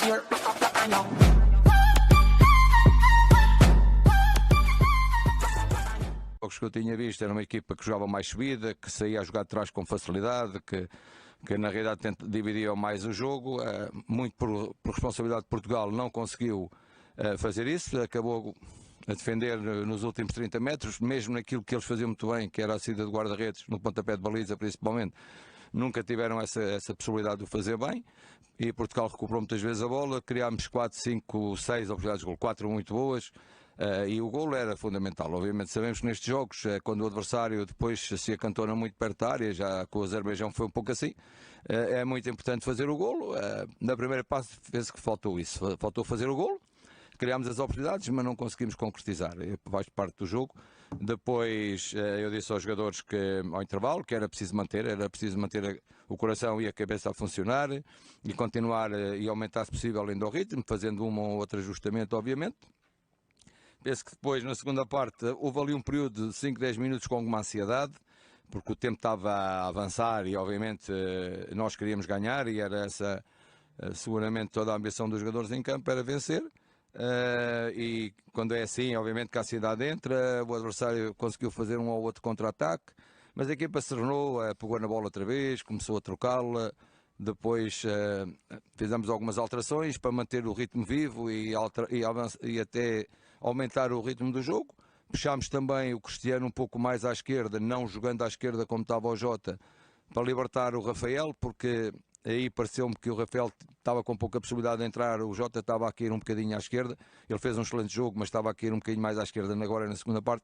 here, pick up the iron. Os que eu tinha visto era uma equipa que jogava mais subida, que saía a jogar de trás com facilidade, que na realidade dividia mais o jogo. Muito por responsabilidade de Portugal não conseguiu fazer isso, acabou a defender nos últimos 30 metros, mesmo naquilo que eles faziam muito bem, que era a saída de guarda-redes, no pontapé de baliza principalmente. Nunca tiveram essa possibilidade de o fazer bem e Portugal recuperou muitas vezes a bola. Criámos 4, 5, 6 oportunidades de gol, 4 muito boas. E o golo era fundamental. Obviamente sabemos que nestes jogos, quando o adversário depois se acantona muito perto da área, já com o Azerbaijão foi um pouco assim, é muito importante fazer o golo. Na primeira parte fez que faltou isso, faltou fazer o golo. Criámos as oportunidades, mas não conseguimos concretizar. Faz parte do jogo. Depois eu disse aos jogadores que ao intervalo que era preciso manter o coração e a cabeça a funcionar e continuar e aumentar se possível ainda o ritmo, fazendo um ou outro ajustamento, obviamente. Penso que depois, na segunda parte, houve ali um período de 5, 10 minutos com alguma ansiedade, porque o tempo estava a avançar e, obviamente, nós queríamos ganhar e era essa, seguramente, toda a ambição dos jogadores em campo, era vencer. E quando é assim, obviamente que a ansiedade entra, o adversário conseguiu fazer um ou outro contra-ataque, mas a equipa se renou, pegou na bola outra vez, começou a trocá-la. Depois fizemos algumas alterações para manter o ritmo vivo e até aumentar o ritmo do jogo. Puxámos também o Cristiano um pouco mais à esquerda, não jogando à esquerda como estava o Jota, para libertar o Rafael, porque aí pareceu-me que o Rafael estava com pouca possibilidade de entrar, o Jota estava a cair um bocadinho à esquerda. Ele fez um excelente jogo, mas estava a cair um bocadinho mais à esquerda agora na segunda parte.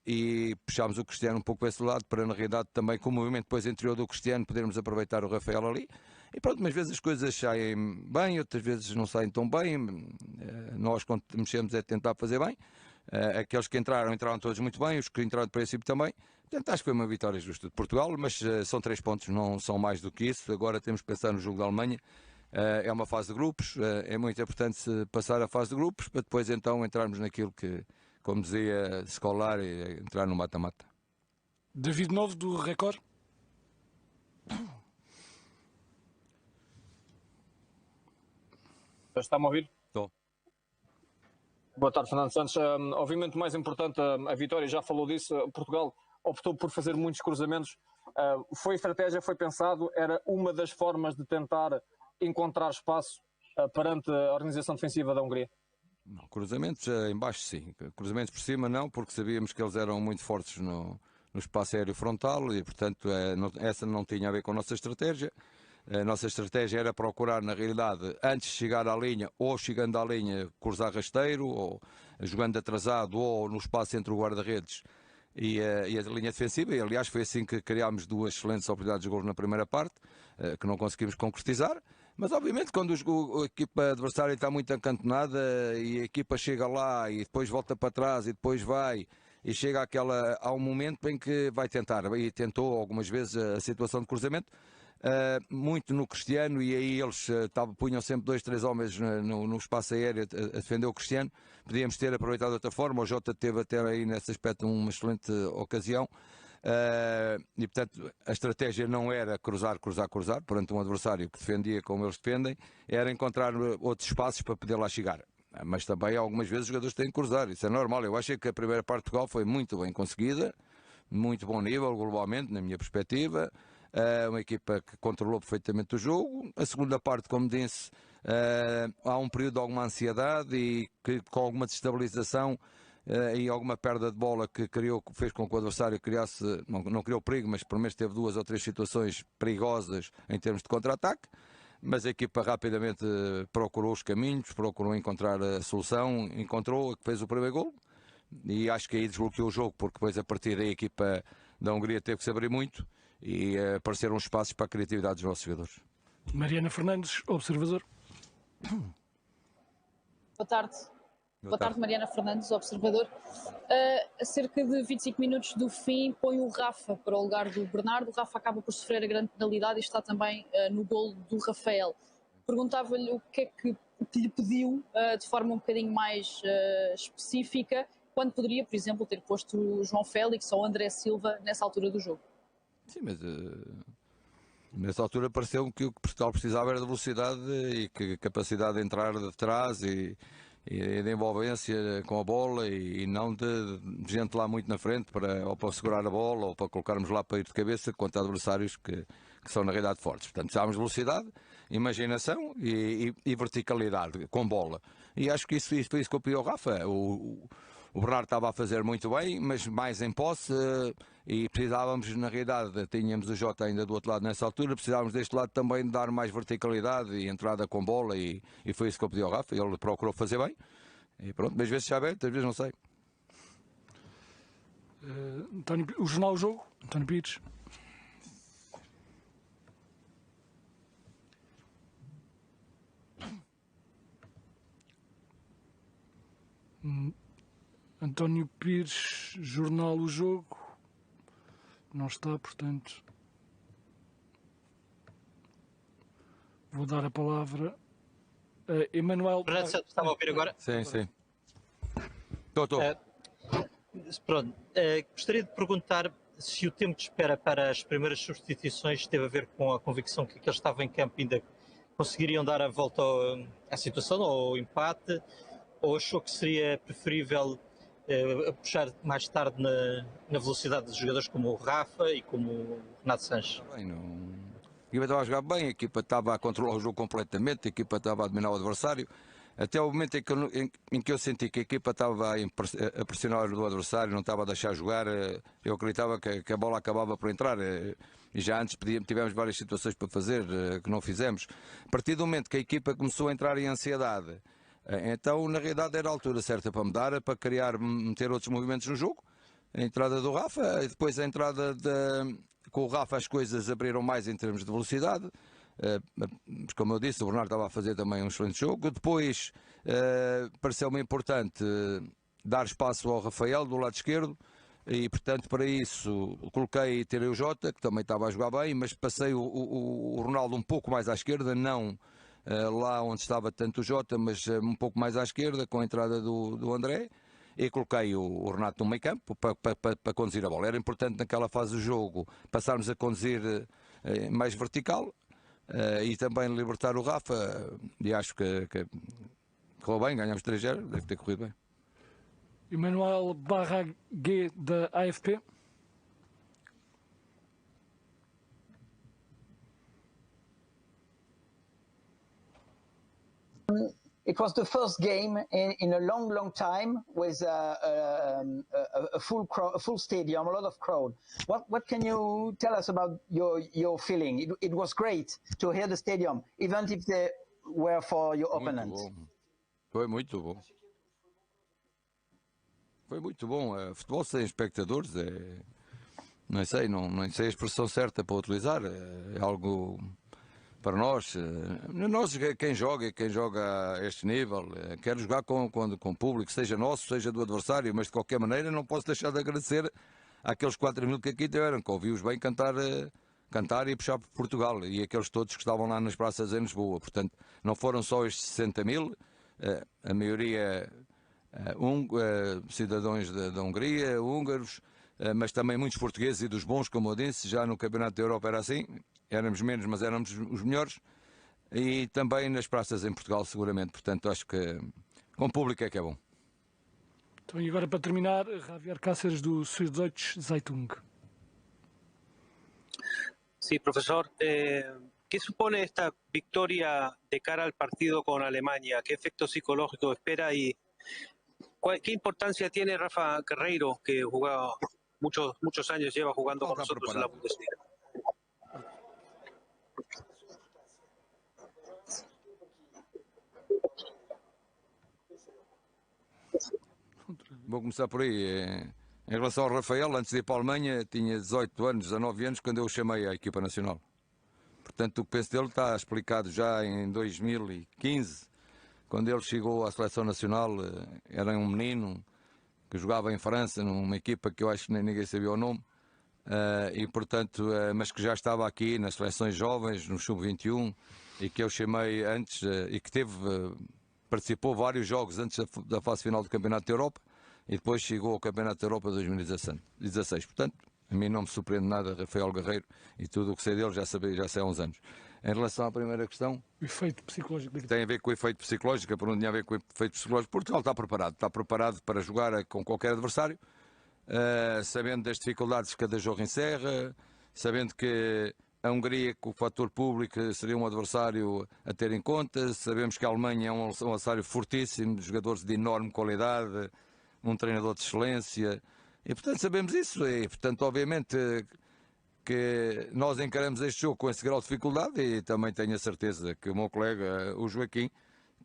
E puxámos o Cristiano um pouco para esse lado, para na realidade também com o movimento depois interior do Cristiano podermos aproveitar o Rafael ali. E pronto, umas vezes as coisas saem bem, outras vezes não saem tão bem. Nós quando mexemos é tentar fazer bem. Aqueles que entraram todos muito bem, os que entraram de princípio também. Portanto, acho que foi uma vitória justa de Portugal, mas são 3 pontos, não são mais do que isso. Agora temos que pensar no jogo da Alemanha. É uma fase de grupos, é muito importante passar a fase de grupos para depois então entrarmos naquilo que, como dizia Scolari, e entrar no mata-mata. David Novo, do Record. Está-me a ouvir? Estou. Boa tarde, Fernando Santos. Obviamente, o mais importante, a vitória, já falou disso. Portugal optou por fazer muitos cruzamentos. Foi estratégia, foi pensado, era uma das formas de tentar encontrar espaço perante a organização defensiva da Hungria. Não, cruzamentos em baixo sim, cruzamentos por cima não, porque sabíamos que eles eram muito fortes no espaço aéreo frontal e portanto essa não tinha a ver com a nossa estratégia. A nossa estratégia era procurar, na realidade, antes de chegar à linha, ou chegando à linha, cruzar rasteiro, ou jogando atrasado, ou no espaço entre o guarda-redes e a linha defensiva. E, aliás, foi assim que criámos 2 excelentes oportunidades de gol na primeira parte, que não conseguimos concretizar. Mas, obviamente, quando a equipa adversária está muito acantonada e a equipa chega lá e depois volta para trás e depois vai e chega há um momento em que vai tentar, e tentou algumas vezes a situação de cruzamento, muito no Cristiano, e aí eles punham sempre 2, 3 homens no espaço aéreo a defender o Cristiano. Podíamos ter aproveitado de outra forma, o Jota teve até aí nesse aspecto uma excelente ocasião. E portanto a estratégia não era cruzar perante um adversário que defendia como eles defendem, era encontrar outros espaços para poder lá chegar. Mas também algumas vezes os jogadores têm que cruzar, isso é normal. Eu acho que a primeira parte de Portugal foi muito bem conseguida, muito bom nível globalmente, na minha perspectiva. Uma equipa que controlou perfeitamente o jogo. A segunda parte, como disse, há um período de alguma ansiedade e que, com alguma destabilização e alguma perda de bola que fez com que o adversário criasse, não criou perigo, mas pelo menos teve 2 ou 3 situações perigosas em termos de contra-ataque. Mas a equipa rapidamente procurou os caminhos, procurou encontrar a solução, encontrou, fez o primeiro gol. E acho que aí desbloqueou o jogo, porque depois a partir daí a equipa da Hungria teve que se abrir muito e apareceram espaços para a criatividade dos nossos jogadores. Mariana Fernandes, observador. Boa tarde. Boa tarde, Mariana Fernandes, observador. A cerca de 25 minutos do fim, põe o Rafa para o lugar do Bernardo. O Rafa acaba por sofrer a grande penalidade e está também no golo do Rafael. Perguntava-lhe o que é que lhe pediu, de forma um bocadinho mais específica, quando poderia, por exemplo, ter posto o João Félix ou o André Silva nessa altura do jogo. Sim, mas Nessa altura pareceu-me que o que Portugal precisava era de velocidade e que capacidade de entrar de trás e de envolvência com a bola e não de gente lá muito na frente ou para segurar a bola ou para colocarmos lá para ir de cabeça contra adversários que são na realidade fortes. Portanto, precisávamos de velocidade, imaginação e verticalidade com bola. E acho que isso foi isso que eu pedi ao Rafa. O Bernardo estava a fazer muito bem, mas mais em posse e precisávamos, na realidade, tínhamos o Jota ainda do outro lado nessa altura, precisávamos deste lado também de dar mais verticalidade e entrada com bola e foi isso que eu pedi ao Rafa. Ele procurou fazer bem e pronto, às vezes já bem, às vezes não sei. O jornal O Jogo, António Pires. António Pires, jornal O Jogo, não está, portanto, vou dar a palavra a Emanuel. Estava a ouvir agora? Sim, sim. Estou. Pronto, gostaria de perguntar se o tempo de espera para as primeiras substituições teve a ver com a convicção que aqueles que estavam em campo ainda conseguiriam dar a volta à situação ou ao empate, ou achou que seria preferível puxar mais tarde na velocidade dos jogadores como o Rafa e como o Renato Sanches? Bem, a equipa estava a jogar bem, a equipa estava a controlar o jogo completamente, a equipa estava a dominar o adversário. Até o momento em que eu senti que a equipa estava a pressionar o adversário, não estava a deixar jogar, eu acreditava que a bola acabava por entrar. E já antes tivemos várias situações para fazer, que não fizemos. A partir do momento que a equipa começou a entrar em ansiedade, então na realidade era a altura certa para mudar, para meter outros movimentos no jogo. A entrada do Rafa, e depois a entrada com o Rafa as coisas abriram mais em termos de velocidade. Como eu disse, o Bernardo estava a fazer também um excelente jogo. Depois pareceu-me importante dar espaço ao Rafael do lado esquerdo e portanto para isso tirei o Jota, que também estava a jogar bem, mas passei o Ronaldo um pouco mais à esquerda, não lá onde estava tanto o Jota, mas um pouco mais à esquerda, com a entrada do André, e coloquei o Renato no meio campo para conduzir a bola. Era importante naquela fase do jogo passarmos a conduzir mais vertical e também libertar o Rafa, e acho que correu bem, ganhamos 3-0, deve ter corrido bem. Emanuel Barragué, da AFP. It was the first game in a long time with a full stadium, a lot of crowd. What can you tell us about your feeling? It was great to hear the stadium, even if they were for your opponent. Foi muito bom. Foi muito bom. Futebol sem espectadores não sei a expressão certa para utilizar. É algo para nós, quem joga a este nível, quer jogar com público, seja nosso, seja do adversário, mas de qualquer maneira não posso deixar de agradecer àqueles 4.000 que aqui tiveram, que ouvi-os bem cantar e puxar por Portugal, e aqueles todos que estavam lá nas praças em Lisboa. Portanto, não foram só estes 60.000, a maioria cidadãos da Hungria, húngaros, mas também muitos portugueses e dos bons, como eu disse, já no Campeonato da Europa era assim. Éramos menos, mas éramos os melhores. E também nas praças em Portugal, seguramente. Portanto, acho que com público é que é bom. Então, e agora para terminar, Javier Cáceres, do Süddeutsche Zeitung. Sí, profesor. ¿Qué supone esta victoria de cara al partido con Alemania? ¿Qué efecto psicológico espera y qué importancia tiene Rafa Guerreiro, que jugaba muchos años, lleva jugando con nosotros en la Bundesliga? Vou começar por aí. Em relação ao Rafael, antes de ir para a Alemanha, tinha 18 anos, 19 anos, quando eu o chamei à equipa nacional. Portanto, o que penso dele está explicado já em 2015, quando ele chegou à seleção nacional. Era um menino que jogava em França, numa equipa que eu acho que nem ninguém sabia o nome, e portanto, mas que já estava aqui nas seleções jovens, no Sub-21, e que eu chamei antes, e que participou vários jogos antes da fase final do Campeonato da Europa, e depois chegou ao Campeonato da Europa de 2016. Portanto, A mim não me surpreende nada Rafael Guerreiro e tudo o que sei dele já sei há uns anos. Em relação à primeira questão, O efeito psicológico da tem a ver com o efeito psicológico, por onde tinha a ver com o efeito psicológico. Portugal está preparado para jogar com qualquer adversário, sabendo das dificuldades que cada jogo encerra, sabendo que a Hungria, com o fator público, seria um adversário a ter em conta, sabemos que a Alemanha é um adversário fortíssimo, jogadores de enorme qualidade, um treinador de excelência, e portanto sabemos isso, e portanto obviamente que nós encaramos este jogo com esse grau de dificuldade e também tenho a certeza que o meu colega, o Joaquim,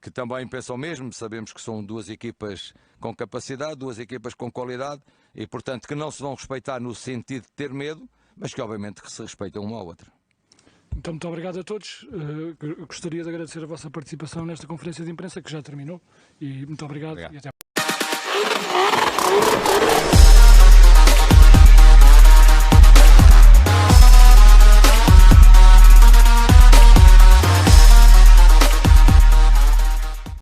que também pensa o mesmo, sabemos que são duas equipas com capacidade, duas equipas com qualidade e portanto que não se vão respeitar no sentido de ter medo, mas que obviamente que se respeitam uma à outra. Então, muito obrigado a todos. Gostaria de agradecer a vossa participação nesta conferência de imprensa que já terminou. E muito obrigado. E até